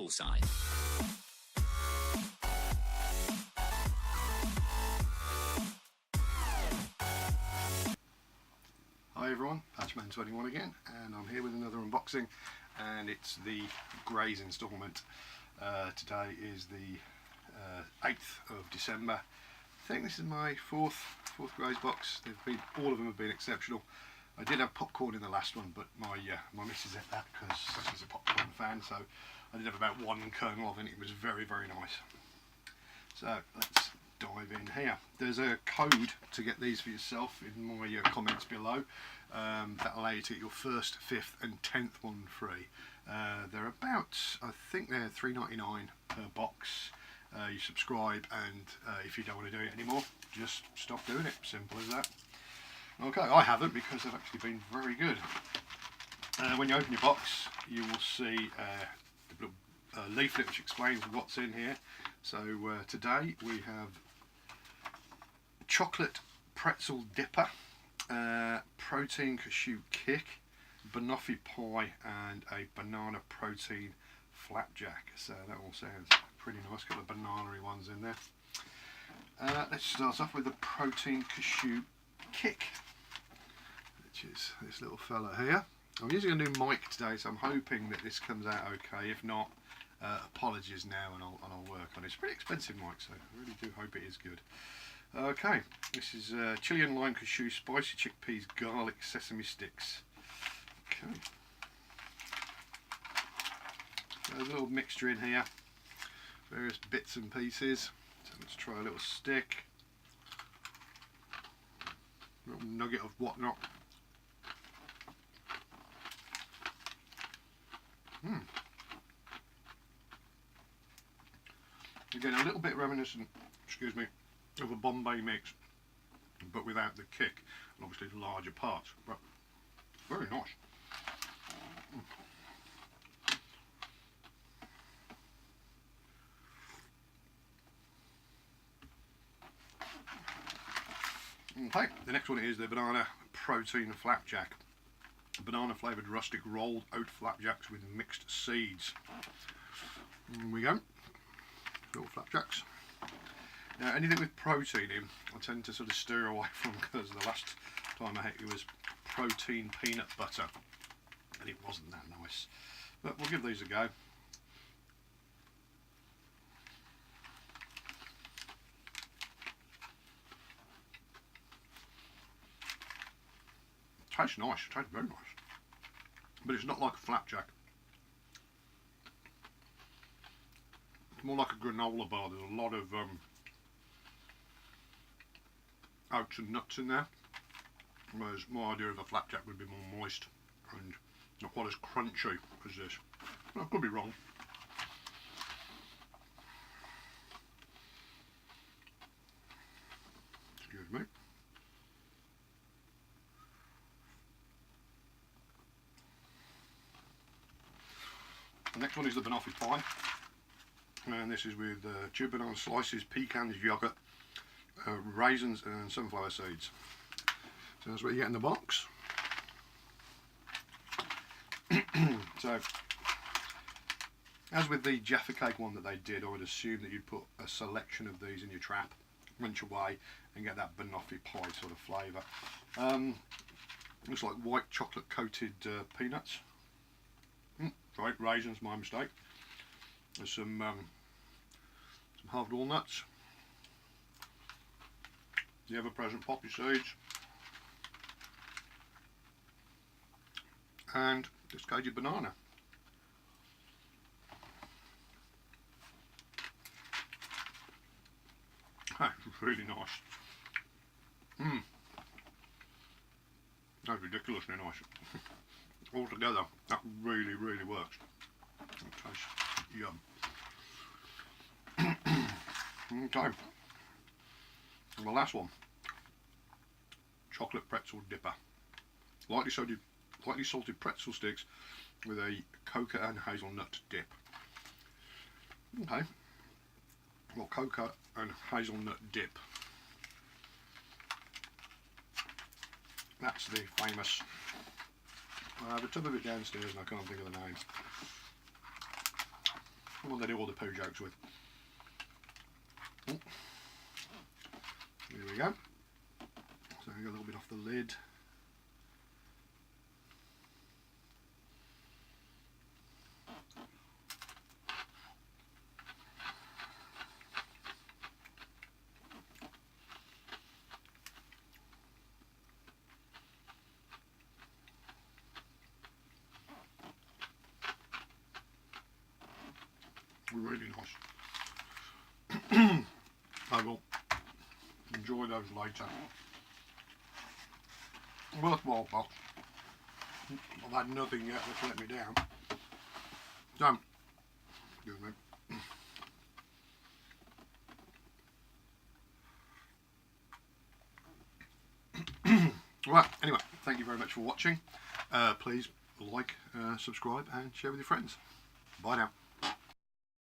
poolside. Hi everyone, Patchman21 again, and I'm here with another unboxing, and it's the Graze instalment. Today is the 8th of December. I think this is my fourth Graze box. All of them have been exceptional. I did have popcorn in the last one, but my missus ate that because she's a popcorn fan, so I did have about one kernel of it. It was very, very nice. So let's dive in here. There's a code to get these for yourself in my comments below. That'll allow you to get your first, 5th and 10th one free. They're about, I think they're $3.99 per box. You subscribe, and if you don't want to do it anymore, just stop doing it. Simple as that. Okay, I haven't, because they've actually been very good. When you open your box, you will see the little leaflet which explains what's in here. So today we have chocolate pretzel dipper, protein cashew kick, banoffee pie, and a banana protein flapjack. So that all sounds pretty nice. Got the banana-y ones in there. Let's start off with the protein cashew kick, which is this little fella here. I'm using a new mic today, so I'm hoping that this comes out okay. If not, apologies now, and I'll work on it. It's a pretty expensive mic, so I really do hope it is good. Okay, this is chili and lime cashew, spicy chickpeas, garlic, sesame sticks. Okay, so there's a little mixture in here, various bits and pieces. So let's try a little stick, a little nugget of whatnot. Again, a little bit reminiscent, excuse me, of a Bombay mix, but without the kick, and obviously the larger parts, but very nice. Okay, the next one is the banana protein flapjack. Banana flavoured rustic rolled oat flapjacks with mixed seeds. There we go, little flapjacks. Now, anything with protein in, I tend to sort of steer away from, because the last time I had it was protein peanut butter, and it wasn't that nice. But we'll give these a go. Tastes nice, it tastes very nice, but it's not like a flapjack. It's more like a granola bar. There's a lot of oats and nuts in there, whereas my idea of a flapjack would be more moist and not quite as crunchy as this. I could be wrong. Excuse me. The next one is the banoffee pie, and this is with chewed banana slices, pecans, yogurt, raisins and sunflower seeds. So that's what you get in the box. So, as with the Jaffa cake one that they did, I would assume that you'd put a selection of these in your trap, wrench away, and get that banoffee pie sort of flavour. Looks like white chocolate coated peanuts. Right, raisins, my mistake. There's some halved walnuts, the ever-present poppy seeds, and this cagey banana. That's really nice. That's ridiculously nice. Altogether, that really, really works. It tastes yum. Okay, and the last one, chocolate pretzel dipper. Lightly salted pretzel sticks with a cocoa and hazelnut dip. Okay, well, cocoa and hazelnut dip. That's the famous. I have a tub of it downstairs and I can't think of the name. The one they do all the poo jokes with. Oh. There we go. So I got a little bit off the lid. Really nice. I will enjoy those later. Worthwhile box. I've had nothing yet that's let me down. So, excuse me. Right, anyway, thank you very much for watching. Please like, subscribe and share with your friends. Bye now.